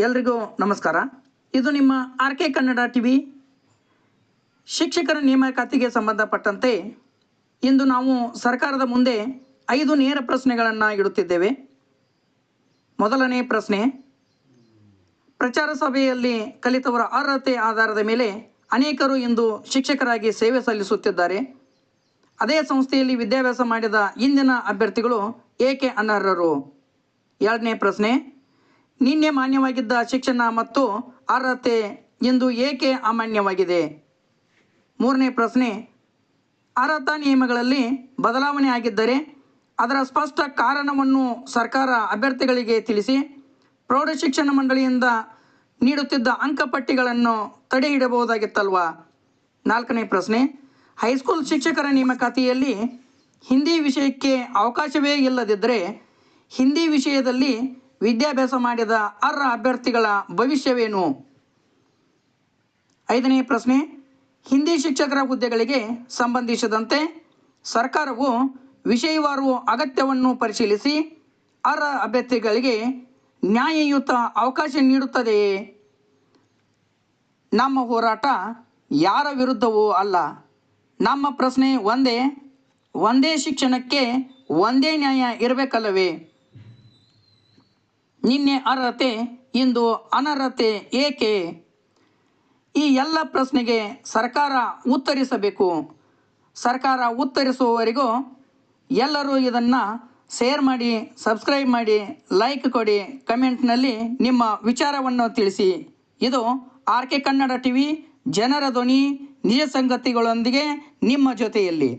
ಎಲ್ರಿಗೂ ನಮಸ್ಕಾರ. ಇದು ನಿಮ್ಮ ಆರ್.ಕೆ ಕನ್ನಡ ಟಿವಿ. ಶಿಕ್ಷಕರ ನೇಮಕಾತಿಗೆ ಸಂಬಂಧಪಟ್ಟಂತೆ ಇಂದು ನಾವು ಸರ್ಕಾರದ ಮುಂದೆ 5 ನೇರ ಪ್ರಶ್ನೆಗಳನ್ನು ಇಡುತ್ತಿದ್ದೇವೆ. ಮೊದಲನೇ ಪ್ರಶ್ನೆ, ಪ್ರಚಾರ ಸಭೆಯಲ್ಲಿ ಕಲಿತವರ ಅರ್ಹತೆ ಆಧಾರದ ಮೇಲೆ ಅನೇಕರು ಇಂದು ಶಿಕ್ಷಕರಾಗಿ ಸೇವೆ ಸಲ್ಲಿಸುತ್ತಿದ್ದಾರೆ. ಅದೇ ಸಂಸ್ಥೆಯಲ್ಲಿ ವಿದ್ಯಾಭ್ಯಾಸ ಮಾಡಿದ ಇಂದಿನ ಅಭ್ಯರ್ಥಿಗಳು ಏಕೆ ಅನರ್ಹರು? ಎರಡನೇ ಪ್ರಶ್ನೆ, ನಿನ್ನೆ ಮಾನ್ಯವಾಗಿದ್ದ ಶಿಕ್ಷಣ ಮತ್ತು ಅರ್ಹತೆ ಇಂದು ಏಕೆ ಅಮಾನ್ಯವಾಗಿದೆ? ಮೂರನೇ ಪ್ರಶ್ನೆ, ಅರ್ಹತಾ ನಿಯಮಗಳಲ್ಲಿ ಬದಲಾವಣೆ ಆಗಿದ್ದರೆ ಅದರ ಸ್ಪಷ್ಟ ಕಾರಣವನ್ನು ಸರ್ಕಾರ ಅಭ್ಯರ್ಥಿಗಳಿಗೆ ತಿಳಿಸಿ ಪ್ರೌಢಶಿಕ್ಷಣ ಮಂಡಳಿಯಿಂದ ನೀಡುತ್ತಿದ್ದ ಅಂಕಪಟ್ಟಿಗಳನ್ನು ತಡೆ ಹಿಡಬಹುದಾಗಿತ್ತಲ್ವಾ? ನಾಲ್ಕನೇ ಪ್ರಶ್ನೆ, ಹೈಸ್ಕೂಲ್ ಶಿಕ್ಷಕರ ನೇಮಕಾತಿಯಲ್ಲಿ ಹಿಂದಿ ವಿಷಯಕ್ಕೆ ಅವಕಾಶವೇ ಇಲ್ಲದಿದ್ದರೆ ಹಿಂದಿ ವಿಷಯದಲ್ಲಿ ವಿದ್ಯಾಭ್ಯಾಸ ಮಾಡಿದ ಅರ್ಹ ಅಭ್ಯರ್ಥಿಗಳ ಭವಿಷ್ಯವೇನು? ಐದನೇ ಪ್ರಶ್ನೆ, ಹಿಂದಿ ಶಿಕ್ಷಕರ ಹುದ್ದೆಗಳಿಗೆ ಸಂಬಂಧಿಸಿದಂತೆ ಸರ್ಕಾರವು ವಿಷಯವಾರು ಅಗತ್ಯವನ್ನು ಪರಿಶೀಲಿಸಿ ಅರ್ಹ ಅಭ್ಯರ್ಥಿಗಳಿಗೆ ನ್ಯಾಯಯುತ ಅವಕಾಶ ನೀಡುತ್ತದೆಯೇ? ನಮ್ಮ ಹೋರಾಟ ಯಾರ ವಿರುದ್ಧವೂ ಅಲ್ಲ. ನಮ್ಮ ಪ್ರಶ್ನೆ ಒಂದೇ ಶಿಕ್ಷಣಕ್ಕೆ ಒಂದೇ ನ್ಯಾಯ ಇರಬೇಕಲ್ಲವೇ? ನಿನ್ನೆ ಅರ್ಹತೆ ಇಂದು ಅನರ್ಹತೆ ಏಕೆ? ಈ ಎಲ್ಲ ಪ್ರಶ್ನೆಗೆ ಸರ್ಕಾರ ಉತ್ತರಿಸಬೇಕು. ಸರ್ಕಾರ ಉತ್ತರಿಸುವವರೆಗೂ ಎಲ್ಲರೂ ಇದನ್ನು ಶೇರ್ ಮಾಡಿ, ಸಬ್ಸ್ಕ್ರೈಬ್ ಮಾಡಿ, ಲೈಕ್ ಕೊಡಿ, ಕಮೆಂಟ್ನಲ್ಲಿ ನಿಮ್ಮ ವಿಚಾರವನ್ನು ತಿಳಿಸಿ. ಇದು ಆರ್.ಕೆ ಕನ್ನಡ ಟಿವಿ, ಜನರ ಧ್ವನಿ, ನಿಜ ಸಂಗತಿಗಳೊಂದಿಗೆ ನಿಮ್ಮ ಜೊತೆಯಲ್ಲಿ.